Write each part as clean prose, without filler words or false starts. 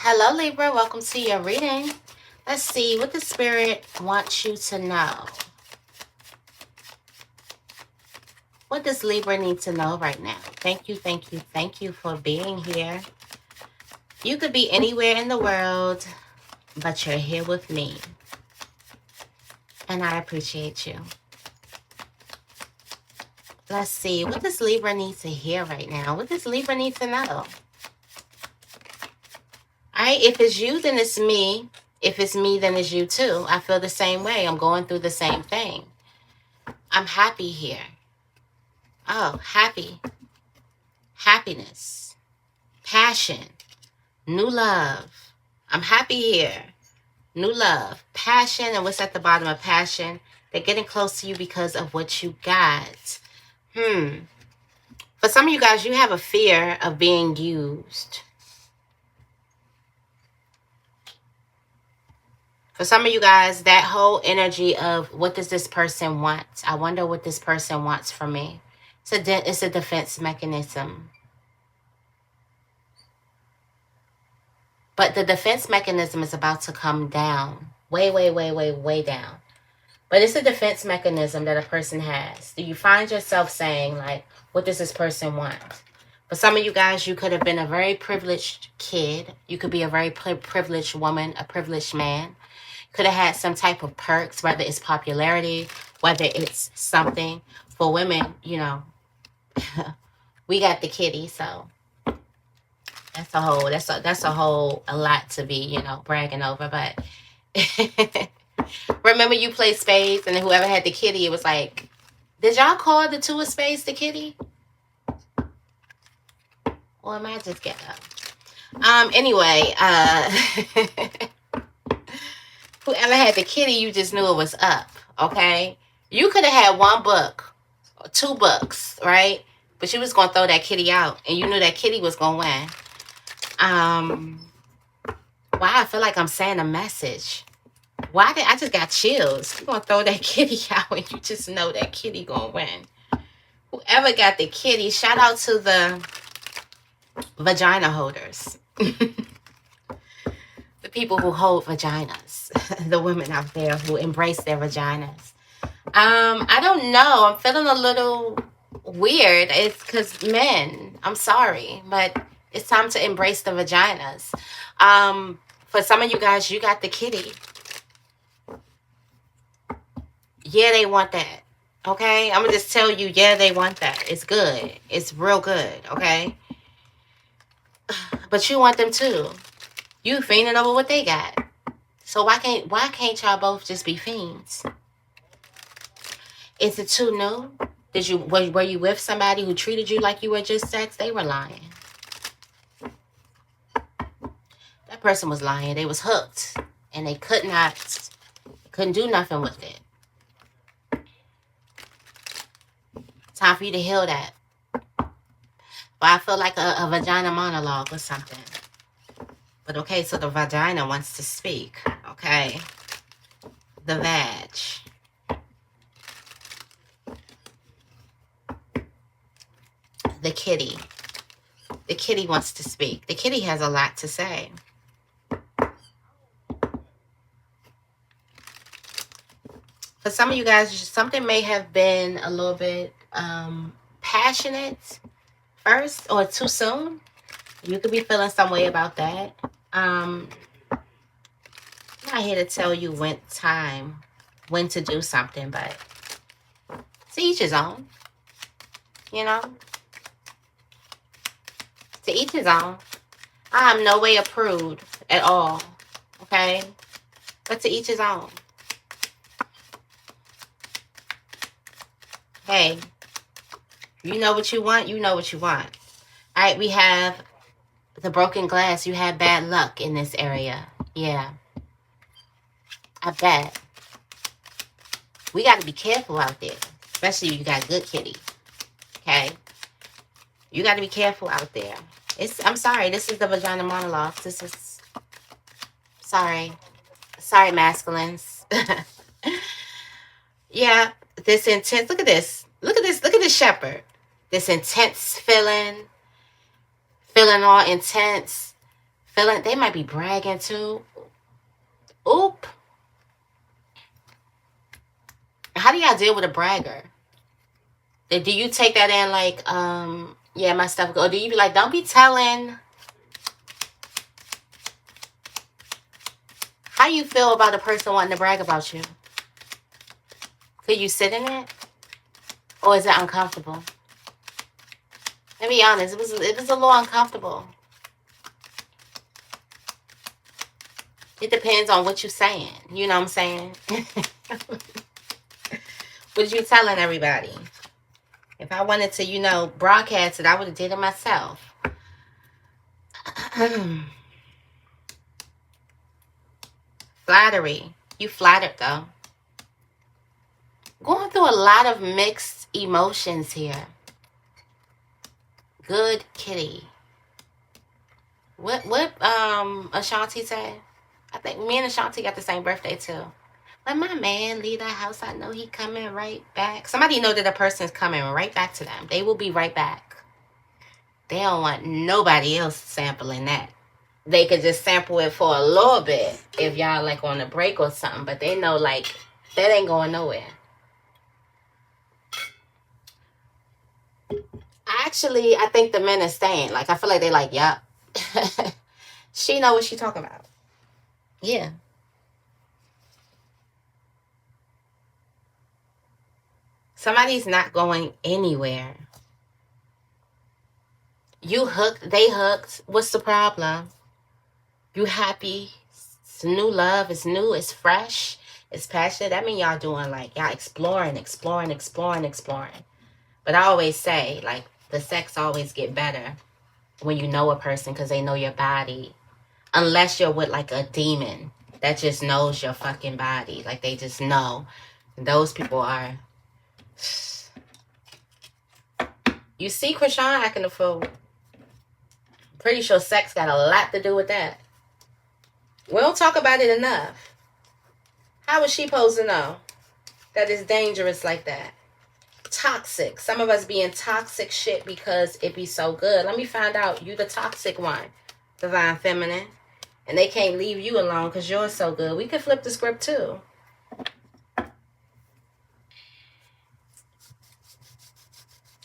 Hello, Libra. Welcome to your reading. Let's see what the Spirit wants you to know. What does Libra need to know right now? Thank you for being here. You could be anywhere in the world, but you're here with me. And I appreciate you. Let's see. What does Libra need to hear right now? What does Libra need to know? All right, if it's you, then it's me. If it's me, then it's you too. I feel the same way. I'm going through the same thing. I'm happy here. Oh, happiness, passion, new love. I'm happy here. New love, passion, and what's at the bottom of passion? They're getting close to you because of what you got. For some of you guys, you have a fear of being used. For some of you guys, that whole energy of what does this person want? I wonder what this person wants from me. It's a defense mechanism. But the defense mechanism is about to come down. Way down. But it's a defense mechanism that a person has. Do you find yourself saying, like, what does this person want? For some of you guys, you could have been a very privileged kid. You could be a very privileged woman, a privileged man. Could have had some type of perks, whether it's popularity, whether it's something. For women, you know, we got the kitty, so that's a lot to be, bragging over. But remember, you played spades, and whoever had the kitty, it was like, did y'all call the two of spades the kitty? Or am I just getting up? Anyway, whoever had the kitty, you just knew it was up, okay? You could have had one book, or two books, right? But you was going to throw that kitty out, and you knew that kitty was going to win. Wow, I feel like I'm saying a message. Why did I just got chills? You're going to throw that kitty out, and you just know that kitty going to win. Whoever got the kitty, shout out to the vagina holders. The people who hold vaginas. The women out there who embrace their vaginas. I don't know. I'm feeling a little weird. It's because men, I'm sorry, but it's time to embrace the vaginas. For some of you guys, you got the kitty. Yeah, they want that. Okay? I'm going to just tell you, yeah, they want that. It's good. It's real good. Okay? But you want them too. You fiending over what they got. So why can't y'all both just be fiends? Is it too new? Were you with somebody who treated you like you were just sex? They were lying. That person was lying. They was hooked, and they couldn't do nothing with it. Time for you to heal that. But I feel like a vagina monologue or something. But okay, so the vagina wants to speak. Okay, the vag. The kitty. The kitty wants to speak. The kitty has a lot to say. For some of you guys, something may have been a little bit passionate first or too soon. You could be feeling some way about that. I'm not here to tell you when to do something, but to each his own. You know? To each his own. I am no way approved at all. Okay? But to each his own. Hey, you know what you want, you know what you want. All right, we have the broken glass. You have bad luck in this area. Yeah. I bet. We got to be careful out there. Especially if you got good kitty. Okay? You got to be careful out there. I'm sorry. This is the vagina monologue. This is... Sorry. Sorry, masculines. Yeah. This intense... Look at this. Look at this. Look at this shepherd. This intense feeling all intense, feeling, they might be bragging too. Oop. How do y'all deal with a bragger? Do you take that in like, yeah, my stuff go? Or do you be like, don't be telling? How you feel about a person wanting to brag about you? Could you sit in it? Or is it uncomfortable? Let me be honest, it was a little uncomfortable. It depends on what you're saying. You know what I'm saying? What you telling everybody? If I wanted to, you know, broadcast it, I would have did it myself. Flattery. You flattered though. Going through a lot of mixed emotions here. Good kitty. What Ashanti say? I think me and Ashanti got the same birthday too. When my man leave the house, I know he coming right back. Somebody know that a person's coming right back to them. They will be right back. They don't want nobody else sampling that. They could just sample it for a little bit if y'all like on a break or something, but they know like that ain't going nowhere. Actually, I think the men are staying. Like I feel like they like, yup. She know what she talking about. Yeah. Somebody's not going anywhere. You hooked, they hooked. What's the problem? You happy? It's new love. It's new. It's fresh. It's passionate. That means y'all doing like, y'all exploring. But I always say, like, the sex always get better when you know a person because they know your body. Unless you're with like a demon that just knows your fucking body. Like they just know. Those people are... You see Krishan acting a fool. Pretty sure sex got a lot to do with that. We don't talk about it enough. How is she supposed to know that it's dangerous like that? Toxic. Some of us be in toxic shit because it be so good. Let me find out you the toxic one, Divine Feminine. And they can't leave you alone because yours so good. We could flip the script too.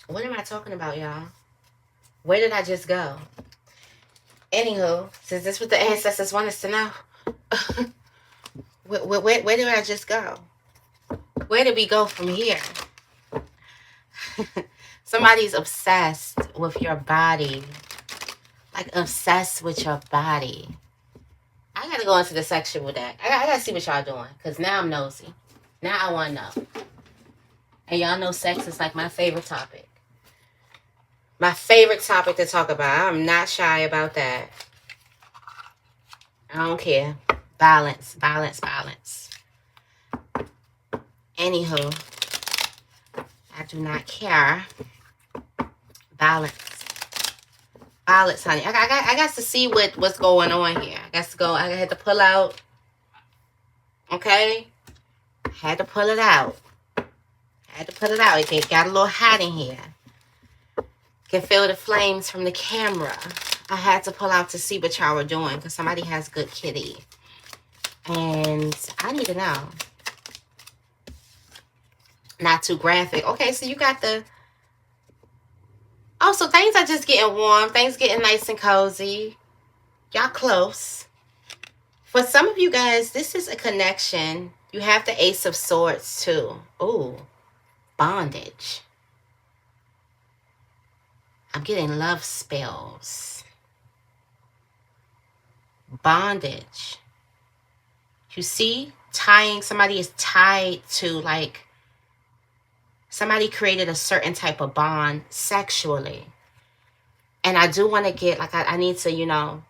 What am I talking about, y'all? Where did I just go? Anywho, since this was the ancestors want us to know, where did I just go? Where did we go from here? Somebody's obsessed with your body. Like, obsessed with your body. I gotta go into the section with that. I gotta see what y'all doing. Because now I'm nosy. Now I want to know. And y'all know sex is like my favorite topic. My favorite topic to talk about. I'm not shy about that. I don't care. Balance. Anywho, I do not care. Balance, honey. I got to see what's going on here. I had to pull out. Okay? Had to pull it out. It got a little hot in here. Can feel the flames from the camera. I had to pull out to see what y'all were doing because somebody has good kitty. And I need to know. Not too graphic. Okay, so you got the... Oh, so things are just getting warm. Things getting nice and cozy. Y'all close. For some of you guys, this is a connection. You have the Ace of Swords too. Ooh, bondage. I'm getting love spells. Bondage. You see? Tying. Somebody is tied to like... Somebody created a certain type of bond sexually. And I do want to get, like, I need to, you know,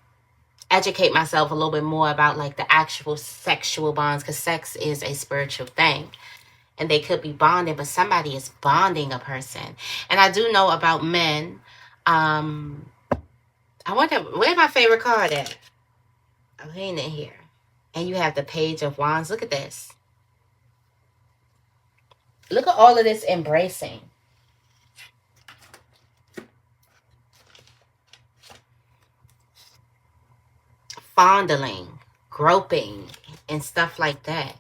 educate myself a little bit more about, like, the actual sexual bonds. Because sex is a spiritual thing. And they could be bonded, but somebody is bonding a person. And I do know about men. I wonder, where's my favorite card at? Oh, he ain't in here. And you have the Page of Wands. Look at this. Look at all of this embracing. fondling, groping, and stuff like that.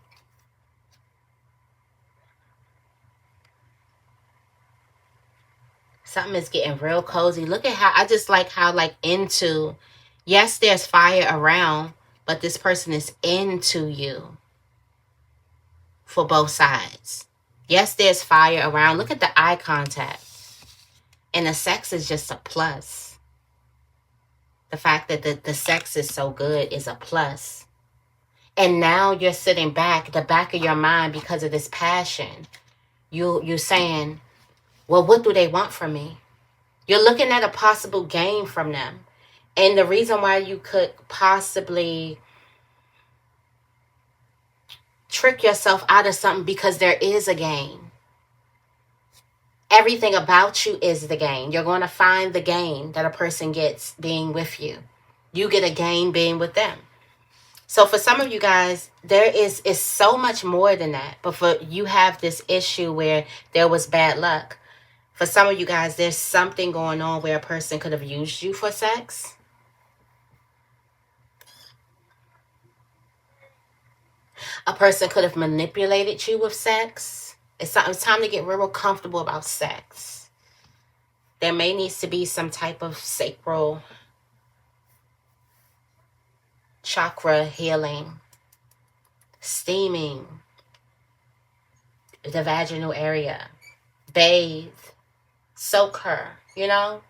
Something is getting real cozy. Look at how, I just like how like into, yes, there's fire around, but this person is into you for both sides. Yes, there's fire around. Look at the eye contact. And the sex is just a plus. The fact that the sex is so good is a plus. And now you're sitting back, the back of your mind, because of this passion. You're saying, well, what do they want from me? You're looking at a possible gain from them. And the reason why you could possibly trick yourself out of something, because there is a gain. Everything about you is the gain. You're going to find the gain that a person gets being with you. You get a gain being with them. So for some of you guys, there is so much more than that. But for you have this issue where there was bad luck. For some of you guys, there's something going on where a person could have used you for sex. A person could have manipulated you with sex. It's time to get real comfortable about sex. There may need to be some type of sacral chakra healing, steaming the vaginal area, bathe, soak her, you know?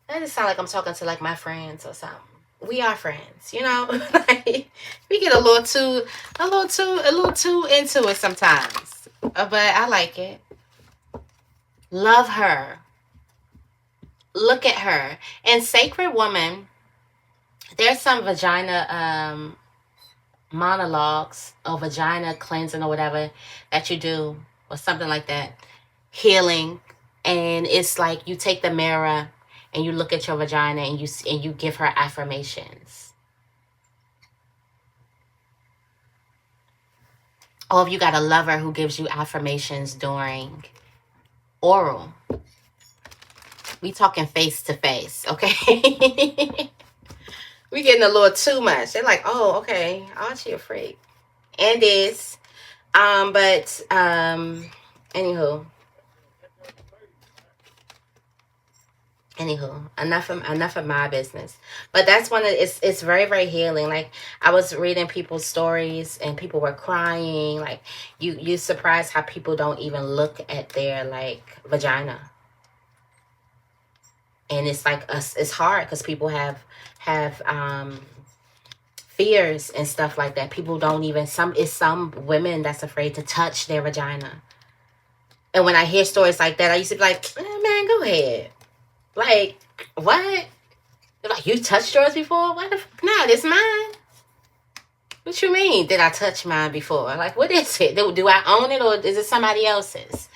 That just sound like I'm talking to like my friends or something. We are friends, you know? Like, we get a little too into it sometimes. But I like it. Love her. Look at her. And Sacred Woman, there's some vagina monologues or vagina cleansing or whatever that you do, or something like that. Healing. And it's like you take the mirror and you look at your vagina and you give her affirmations. Or if you got a lover who gives you affirmations during oral. We talking face to face, okay? We getting a little too much. They're like, oh, okay, Auji a freak. And this. Anywho, enough of my business. But that's one of, it's very, very healing. Like, I was reading people's stories and people were crying. Like, you surprised how people don't even look at their like vagina. And it's like it's hard because people have fears and stuff like that. People don't even, some women that's afraid to touch their vagina. And when I hear stories like that, I used to be like, man, go ahead. Like, what? They're like, you touched yours before? What the nah, it's mine. What you mean? Did I touch mine before? Like, what is it? Do I own it, or is it somebody else's?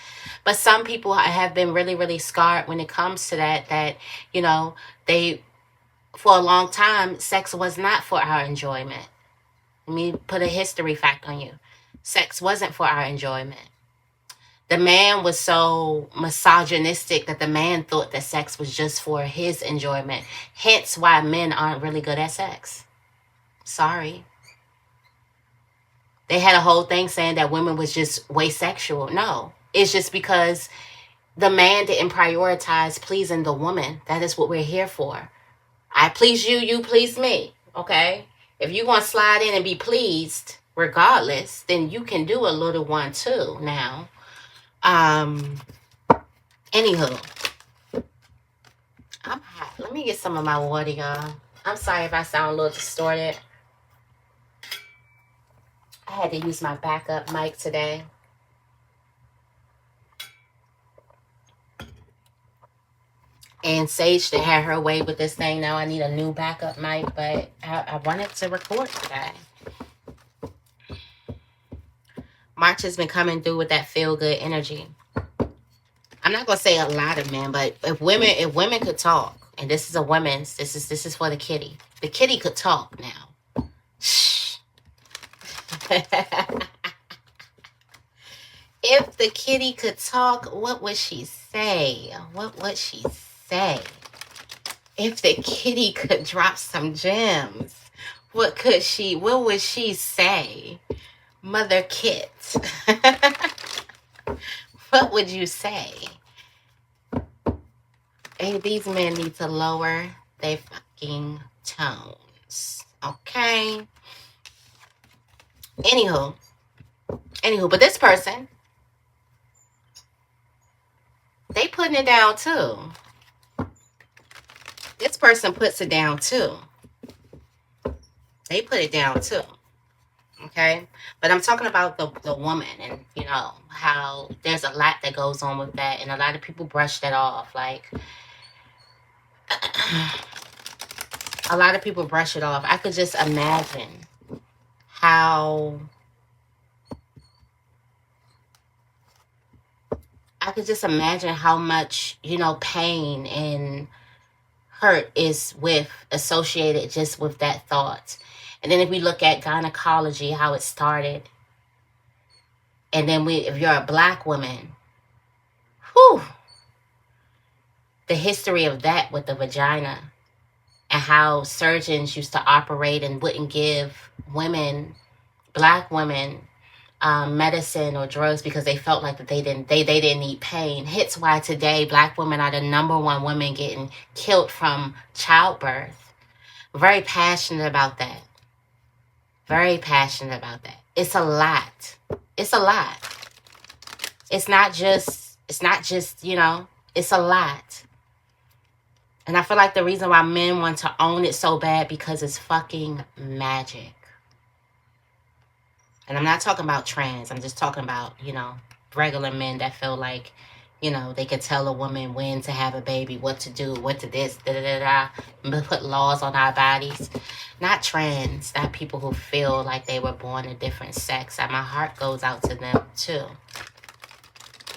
But some people have been really, really scarred when it comes to that, you know, for a long time, sex was not for our enjoyment. Let me put a history fact on you. Sex wasn't for our enjoyment. The man was so misogynistic that the man thought that sex was just for his enjoyment. Hence why men aren't really good at sex. Sorry. They had a whole thing saying that women was just way sexual. No, it's just because the man didn't prioritize pleasing the woman. That is what we're here for. I please you, you please me. Okay? If you want to slide in and be pleased regardless, then you can do a little one too now. Anywho, I'm hot. Let me get some of my water, y'all. I'm sorry if I sound a little distorted. I had to use my backup mic today. And Sage to have her way with this thing. Now I need a new backup mic, but I wanted to record today. March has been coming through with that feel good energy. I'm not gonna say a lot of men, but if women could talk, and this is a women's, this is for the kitty. The kitty could talk now. Shh. If the kitty could talk, what would she say? What would she say? If the kitty could drop some gems, what would she say? Mother Kit. What would you say? Hey, these men need to lower their fucking tones. Okay? Anywho, but this person, they putting it down too. This person puts it down too. They put it down too. Okay? But I'm talking about the woman, and you know how there's a lot that goes on with that, and a lot of people brush that off. Like a lot of people brush it off. I could just imagine how much, you know, pain and hurt is associated just with that thought. And then if we look at gynecology, how it started, and then if you're a black woman, whew, the history of that with the vagina, and how surgeons used to operate and wouldn't give black women, medicine or drugs because they felt like that they didn't need pain. Hence why today black women are the #1 women getting killed from childbirth. Very passionate about that. Very passionate about that. It's a lot. It's a lot. It's not just, you know, it's a lot. And I feel like the reason why men want to own it so bad because it's fucking magic. And I'm not talking about trans. I'm just talking about, you know, regular men that feel like, you know, they could tell a woman when to have a baby, what to do, what to this, put laws on our bodies. Not trans, not people who feel like they were born a different sex. And my heart goes out to them too.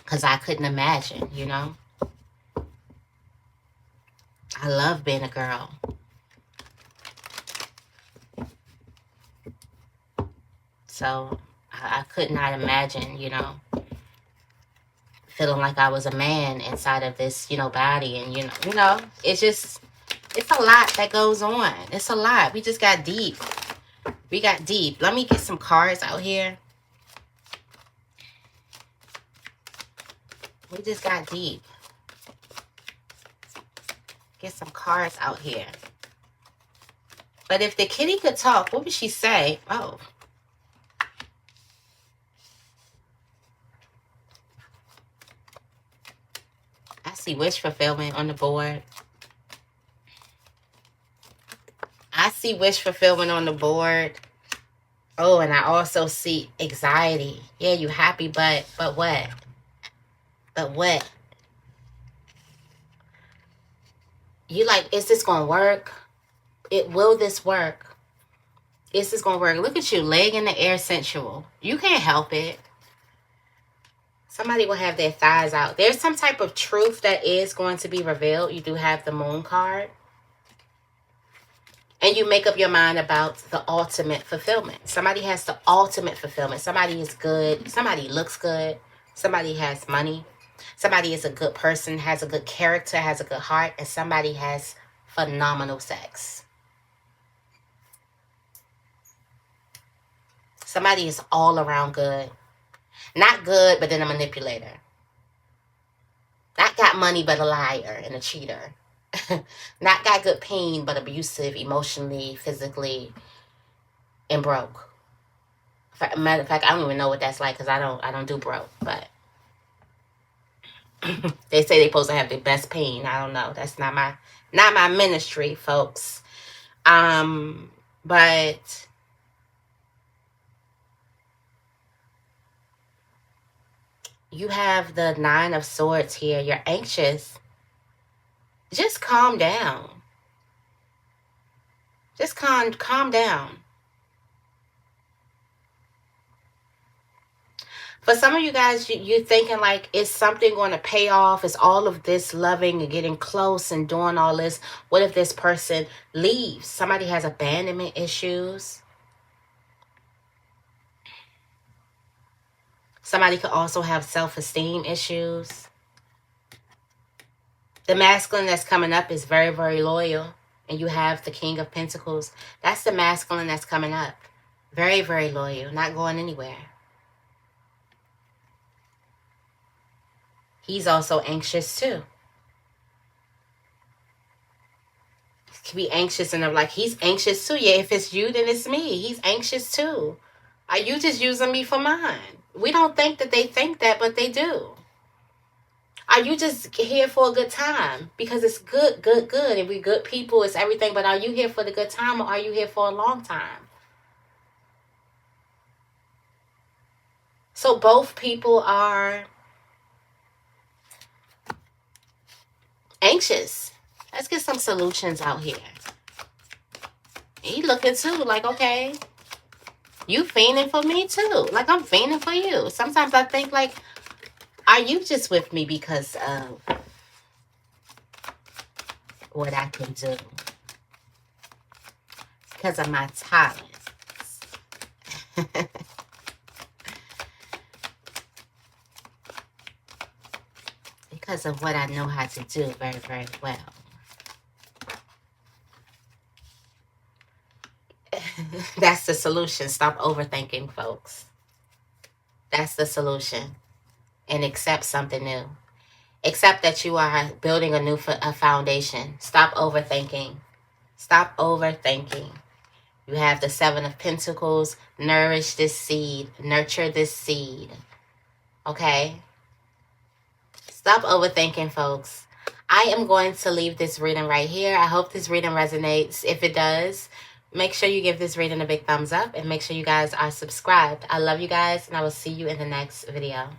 Because I couldn't imagine, you know. I love being a girl. So I could not imagine, you know, feeling like I was a man inside of this, you know, body. And, you know, it's a lot that goes on. It's a lot. We just got deep. We got deep. Let me get some cards out here. We just got deep. Get some cards out here. But if the kitty could talk, what would she say? Oh. I see wish fulfillment on the board. I see wish fulfillment on the board. Oh, and I also see anxiety. Yeah, you happy, but what? But what? You like, is this gonna work? Will this work? Is this gonna work? Look at you, leg in the air, sensual. You can't help it. Somebody will have their thighs out. There's some type of truth that is going to be revealed. You do have the moon card. And you make up your mind about the ultimate fulfillment. Somebody has the ultimate fulfillment. Somebody is good. Somebody looks good. Somebody has money. Somebody is a good person, has a good character, has a good heart. And somebody has phenomenal sex. Somebody is all around good. Not good, but then a manipulator. Not got money, but a liar and a cheater. Not got good pain, but abusive emotionally, physically, and broke. Matter of fact, I don't even know what that's like because I don't do broke. But they say they're supposed to have the best pain. I don't know. That's not my ministry, folks. But you have the 9 of Swords here. You're anxious. Just calm down. Just calm down. For some of you guys, you're thinking like, is something going to pay off? Is all of this loving and getting close and doing all this? What if this person leaves? Somebody has abandonment issues. Somebody could also have self-esteem issues. The masculine that's coming up is very, very loyal. And you have the King of Pentacles. That's the masculine that's coming up. Very, very loyal. Not going anywhere. He's also anxious too. He can be anxious enough. Like, he's anxious too. Yeah, if it's you, then it's me. He's anxious too. Are you just using me for mine? We don't think that they think that, but they do. Are you just here for a good time? Because it's good, good, good. And we good people, it's everything. But are you here for the good time, or are you here for a long time? So both people are anxious. Let's get some solutions out here. He looking too, like, okay, you fiending for me too. Like, I'm fiending for you. Sometimes I think, like, are you just with me because of what I can do? Because of my talents. Because of what I know how to do very, very well. That's the solution. Stop overthinking, folks. That's the solution. And accept something new. Accept that you are building a new foundation. Stop overthinking. Stop overthinking. You have the Seven of Pentacles. Nourish this seed. Nurture this seed. Okay? Stop overthinking, folks. I am going to leave this reading right here. I hope this reading resonates. If it does, make sure you give this reading a big thumbs up. And make sure you guys are subscribed. I love you guys. And I will see you in the next video.